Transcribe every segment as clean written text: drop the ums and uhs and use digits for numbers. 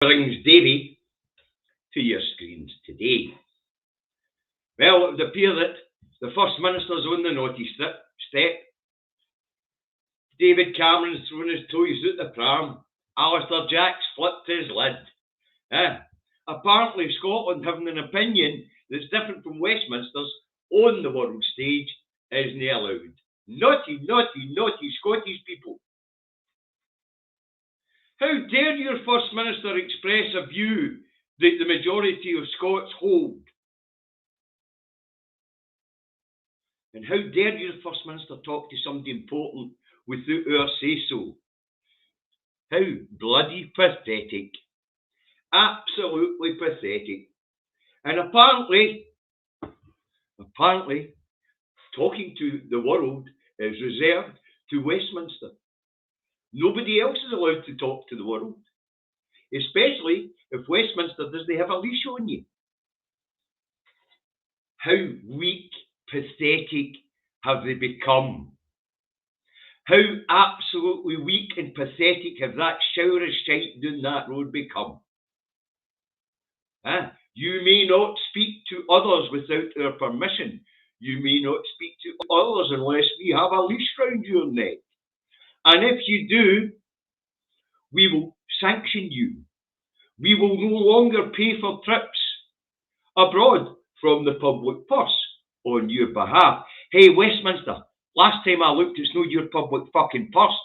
brings Davy to your screens today. Well, it would appear that the First Minister's on the naughty step. David Cameron's thrown his toys out the pram. Alistair Jack's flipped his lid. Apparently Scotland having an opinion that's different from Westminster's on the world stage isn't allowed. Naughty, naughty, naughty Scottish people. How dare your First Minister express a view that the majority of Scots hold? And how dare your First Minister talk to somebody important without our say-so? How bloody pathetic. Absolutely pathetic. And apparently, talking to the world is reserved to Westminster. Nobody else is allowed to talk to the world, especially if Westminster doesn't have a leash on you. How weak, pathetic have they become? How absolutely weak and pathetic have that shower of shite down that road become? You may not speak to others without our permission. You may not speak to others unless we have a leash round your neck. And if you do, we will sanction you. We will no longer pay for trips abroad from the public purse on your behalf. Hey, Westminster, last time I looked, it's not your public fucking purse.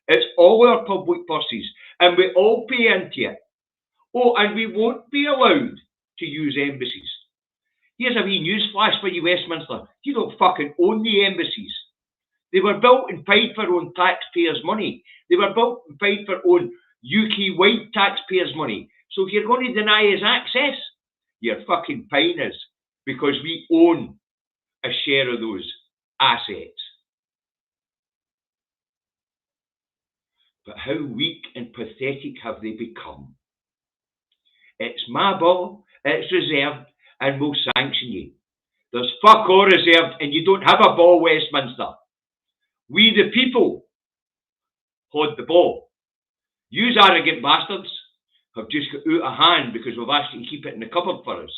It's all our public purses, and we all pay into it. Oh, and we won't be allowed to use embassies. Here's a wee news flash for you, Westminster. You don't fucking own the embassies. They were built and paid for on taxpayers' money. They were built and paid for on UK-wide taxpayers' money. So if you're going to deny us access, you're fucking paying us because we own a share of those assets. But how weak and pathetic have they become? It's my ball, it's reserved, and we'll sanction you. There's fuck all reserved, and you don't have a ball, Westminster. We, the people, hold the ball. Yous arrogant bastards have just got out of hand because we've asked you to keep it in the cupboard for us.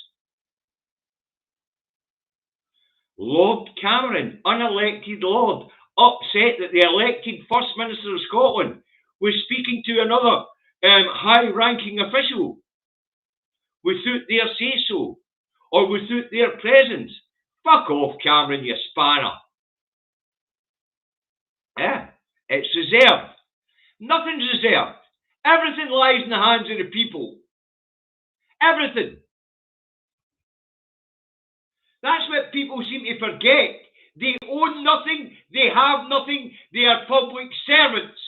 Lord Cameron, unelected Lord, upset that the elected First Minister of Scotland was speaking to another high-ranking official without their say-so or without their presence. Fuck off, Cameron, you spanner. It's reserved. Nothing's reserved. Everything lies in the hands of the people. Everything. That's what people seem to forget. They own nothing, they have nothing, they are public servants.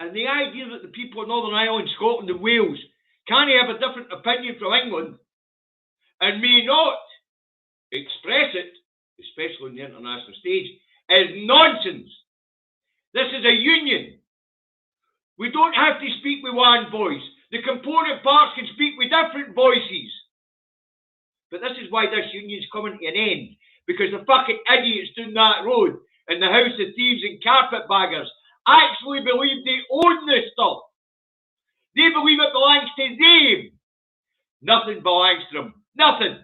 And the idea that the people of Northern Ireland, Scotland and Wales can't have a different opinion from England and may not express it, especially on the international stage, is nonsense. This is a union. We don't have to speak with one voice. The component parts can speak with different voices. But this is why this union's coming to an end. Because the fucking idiots down that road in the House of Thieves and Carpetbaggers actually believe they own this stuff. They believe it belongs to them. Nothing belongs to them. Nothing.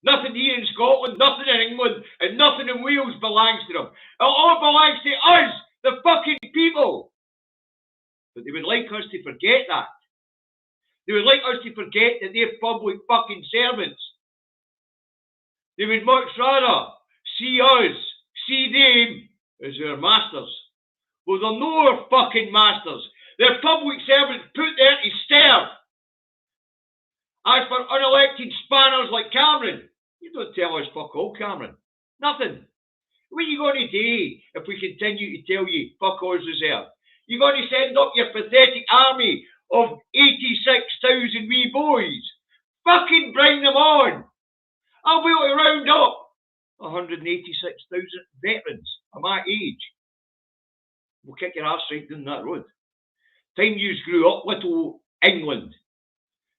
Nothing here in Scotland, nothing in England, and nothing in Wales belongs to them. It all belongs to us, the fucking people. But they would like us to forget that. They would like us to forget that they're public fucking servants. They would much rather see us, see them as our masters. Well, they're no our fucking masters. They're public servants put there to serve. As for unelected spanners like Cameron, you don't tell us fuck all, Cameron. Nothing. What are you going to do if we continue to tell you fuck all's reserved? You're going to send up your pathetic army of 86,000 wee boys. Fucking bring them on. I'll be able to round up 186,000 veterans of my age. We'll kick your arse right down that road. Time you grew up, little England,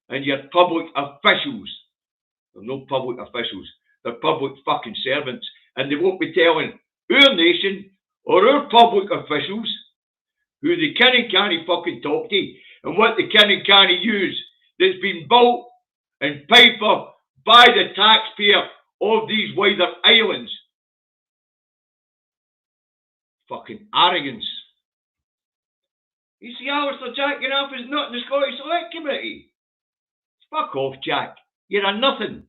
and your public officials. They're no public officials. They're public fucking servants. And they won't be telling our nation or our public officials who they can and can't fucking talk to, and what they can and can't use that's been built and paid for by the taxpayer of these wider islands. Fucking arrogance. You see, Alistair Jack Enough is not in the Scottish Select Committee. Fuck off, Jack. You're a nothing.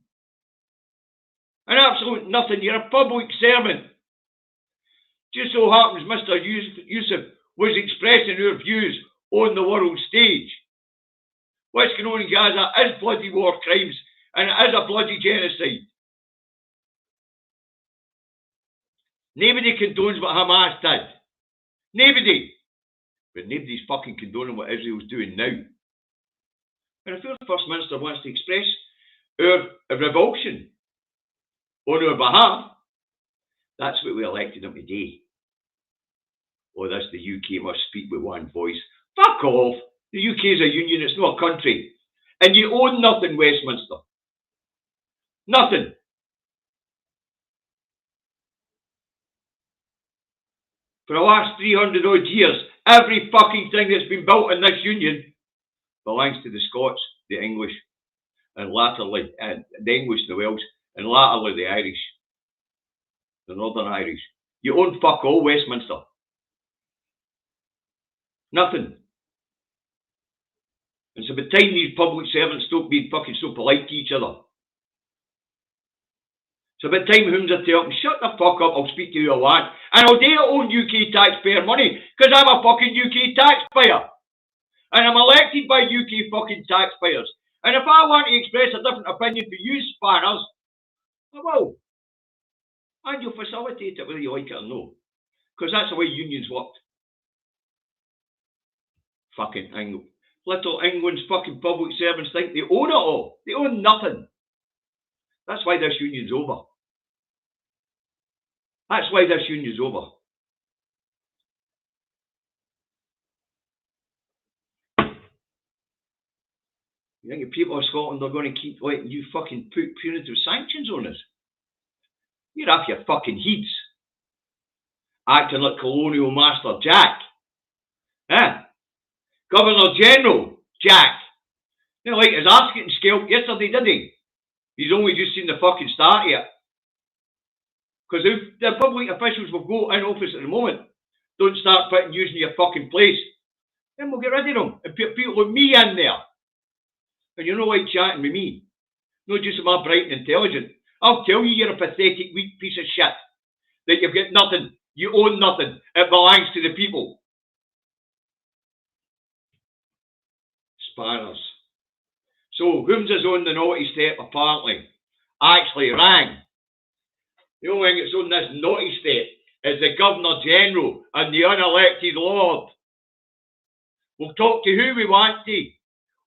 An absolute nothing. You're a public servant. Just so happens Mr. Yusuf was expressing our views on the world stage. What's going on in Gaza is bloody war crimes, and it is a bloody genocide. Nobody condones what Hamas did. Nobody. But nobody's fucking condoning what Israel's doing now. And if our First Minister wants to express our revulsion on our behalf, that's what we elected him today. Oh, that's the UK must speak with one voice. Fuck off. The UK is a union, it's not a country. And you own nothing, Westminster. Nothing. For the last 300 odd years, every fucking thing that's been built in this union belongs to the Scots, the English, and latterly, the English, the Welsh, and latterly the Irish, the Northern Irish. You own fuck all, Westminster. Nothing. And it's about time these public servants stop being fucking so polite to each other. It's about time Humza tell them, shut the fuck up, I'll speak to you a lot. And I'll do it on UK taxpayer money, because I'm a fucking UK taxpayer. And I'm elected by UK fucking taxpayers. And if I want to express a different opinion for you spanners, I will. And you'll facilitate it whether you like it or no. Because that's the way unions work. Fucking England. Little England's fucking public servants think they own it all. They own nothing. That's why this union's over. That's why this union's over. You think the people of Scotland are going to keep letting you fucking put punitive sanctions on us? You're off your fucking heads. Acting like Colonial Master Jack. Eh? Governor General Jack. You know, like his ass getting scalped yesterday, did he? He's only just seen the fucking start of it. Because if the public officials will go in office at the moment, don't start putting using your fucking place, then we'll get rid of them and put people like me in there. And you're not like chatting with me. Not just am I bright and intelligent. I'll tell you you're a pathetic, weak piece of shit. That you've got nothing. You own nothing. It belongs to the people. Spanners. So, Humza's on the naughty step, apparently. Actually rang. The only thing that's on this naughty step is the Governor General and the unelected Lord. We'll talk to who we want to,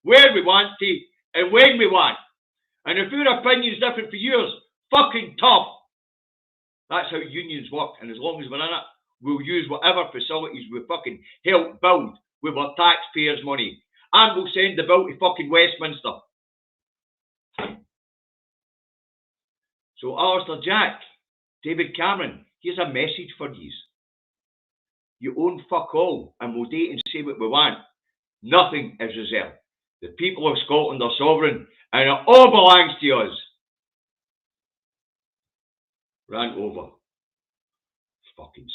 where we want to, and when we want. And if your opinion's different for yours, fucking tough. That's how unions work. And as long as we're in it, we'll use whatever facilities we fucking help build with our taxpayers' money. And we'll send the bill to fucking Westminster. So, Alistair Jack, David Cameron, here's a message for yous. You own fuck all, and we'll date and say what we want. Nothing is reserved. The people of Scotland are sovereign, and it all belongs to us. Rant over. Fucking